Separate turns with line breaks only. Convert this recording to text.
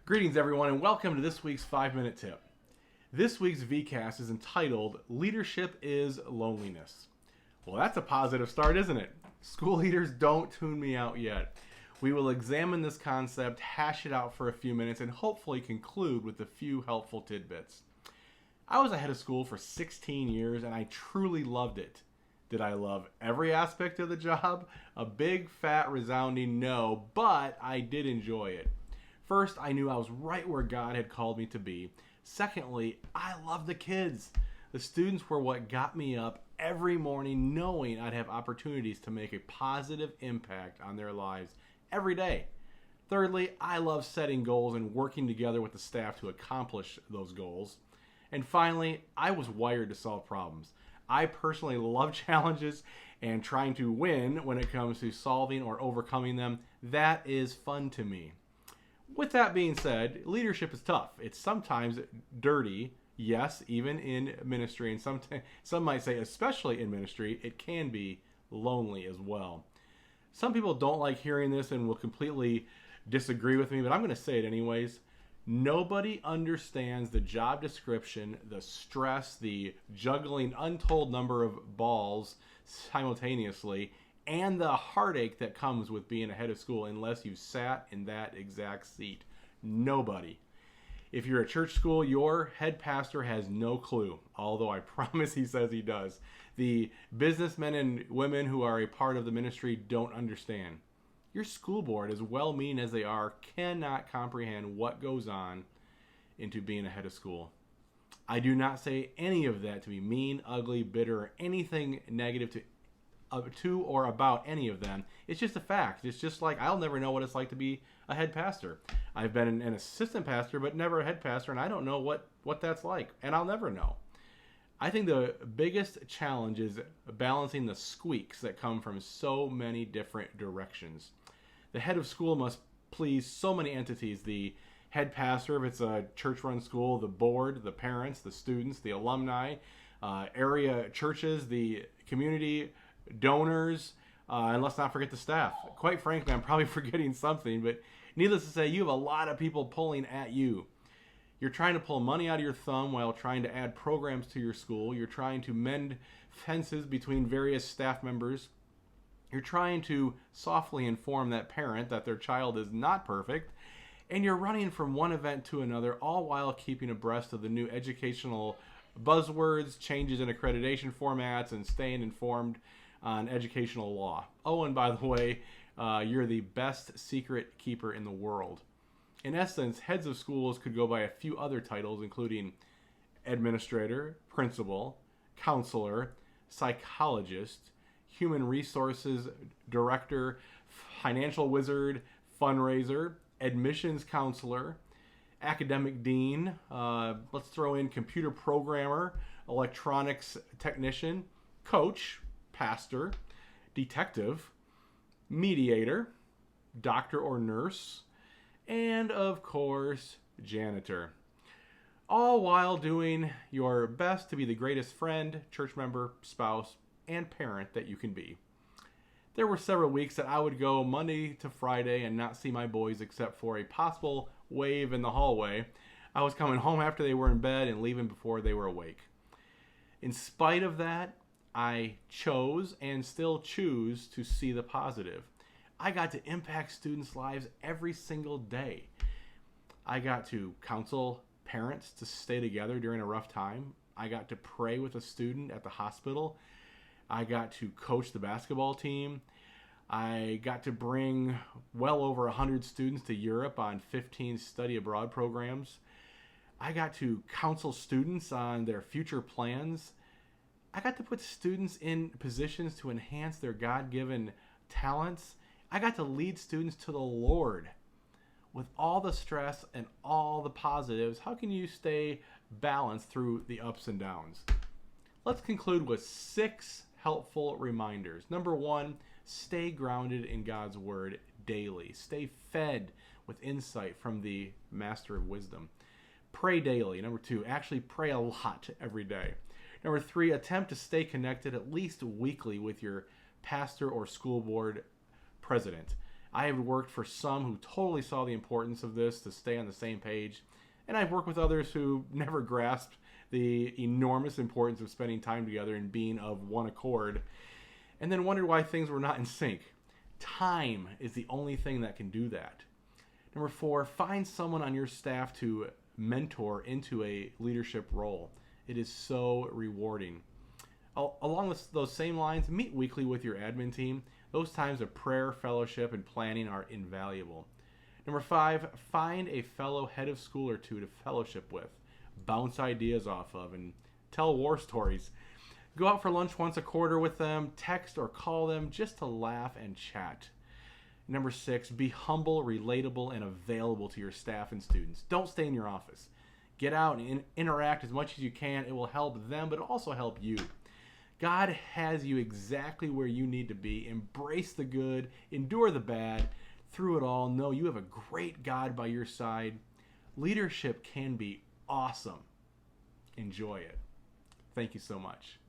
Greetings, everyone, and welcome to this week's 5-Minute Tip. This week's VCast is entitled, Leadership is Loneliness. Well, that's a positive start, isn't it? School leaders, don't tune me out yet. We will examine this concept, hash it out for a few minutes, and hopefully conclude with a few helpful tidbits. I was a head of school for 16 years, and I truly loved it. Did I love every aspect of the job? A big, fat, resounding no, but I did enjoy it. First, I knew I was right where God had called me to be. Secondly, I loved the kids. The students were what got me up every morning knowing I'd have opportunities to make a positive impact on their lives every day. Thirdly, I love setting goals and working together with the staff to accomplish those goals. And finally, I was wired to solve problems. I personally love challenges and trying to win when it comes to solving or overcoming them. That is fun to me. With that being said, leadership is tough. It's sometimes dirty, yes, even in ministry, and some might say especially in ministry, it can be lonely as well. Some people don't like hearing this and will completely disagree with me, but I'm going to say it anyways. Nobody understands the job description, the stress, the juggling untold number of balls simultaneously, and the heartache that comes with being a head of school unless you've sat in that exact seat. Nobody. If you're a church school, your head pastor has no clue, although I promise he says he does. The businessmen and women who are a part of the ministry don't understand. Your school board, as well-meaning as they are, cannot comprehend what goes on into being a head of school. I do not say any of that to be mean, ugly, bitter, or anything negative to or about any of them. It's just a fact. It's just like I'll never know what it's like to be a head pastor. I've been an assistant pastor, but never a head pastor, and I don't know what that's like, and I'll never know. I think the biggest challenge is balancing the squeaks that come from so many different directions. The head of school must please so many entities: the head pastor, if it's a church-run school, the board, the parents, the students, the alumni, area churches, the community, donors, and let's not forget the staff. Quite frankly, I'm probably forgetting something, but needless to say, you have a lot of people pulling at you. You're trying to pull money out of your thumb while trying to add programs to your school. You're trying to mend fences between various staff members. You're trying to softly inform that parent that their child is not perfect. And you're running from one event to another, all while keeping abreast of the new educational buzzwords, changes in accreditation formats, and staying informed on educational law. Oh, and by the way, you're the best secret keeper in the world. In essence, heads of schools could go by a few other titles, including administrator, principal, counselor, psychologist, human resources director, financial wizard, fundraiser, admissions counselor, academic dean, let's throw in computer programmer, electronics technician, coach, pastor, detective, mediator, doctor or nurse, and of course, janitor. All while doing your best to be the greatest friend, church member, spouse, and parent that you can be. There were several weeks that I would go Monday to Friday and not see my boys except for a possible wave in the hallway. I was coming home after they were in bed and leaving before they were awake. In spite of that, I chose and still choose to see the positive. I got to impact students' lives every single day. I got to counsel parents to stay together during a rough time. I got to pray with a student at the hospital. I got to coach the basketball team. I got to bring well over 100 students to Europe on 15 study abroad programs. I got to counsel students on their future plans. I got to put students in positions to enhance their God-given talents. I got to lead students to the Lord. With all the stress and all the positives, how can you stay balanced through the ups and downs? Let's conclude with 6 helpful reminders. Number 1, stay grounded in God's word daily. Stay fed with insight from the master of wisdom. Pray daily. Number 2, actually pray a lot every day. Number 3, attempt to stay connected at least weekly with your pastor or school board president. I have worked for some who totally saw the importance of this to stay on the same page, and I've worked with others who never grasped the enormous importance of spending time together and being of one accord, and then wondered why things were not in sync. Time is the only thing that can do that. Number 4, find someone on your staff to mentor into a leadership role. It is so rewarding. Along those same lines, meet weekly with your admin team. Those times of prayer, fellowship, and planning are invaluable. Number 5, find a fellow head of school or two to fellowship with, bounce ideas off of, and tell war stories. Go out for lunch once a quarter with them, text or call them just to laugh and chat. Number 6, be humble, relatable, and available to your staff and students. Don't stay in your office. Get out and interact as much as you can. It will help them, but also help you. God has you exactly where you need to be. Embrace the good, endure the bad. Through it all, know you have a great God by your side. Leadership can be awesome. Enjoy it. Thank you so much.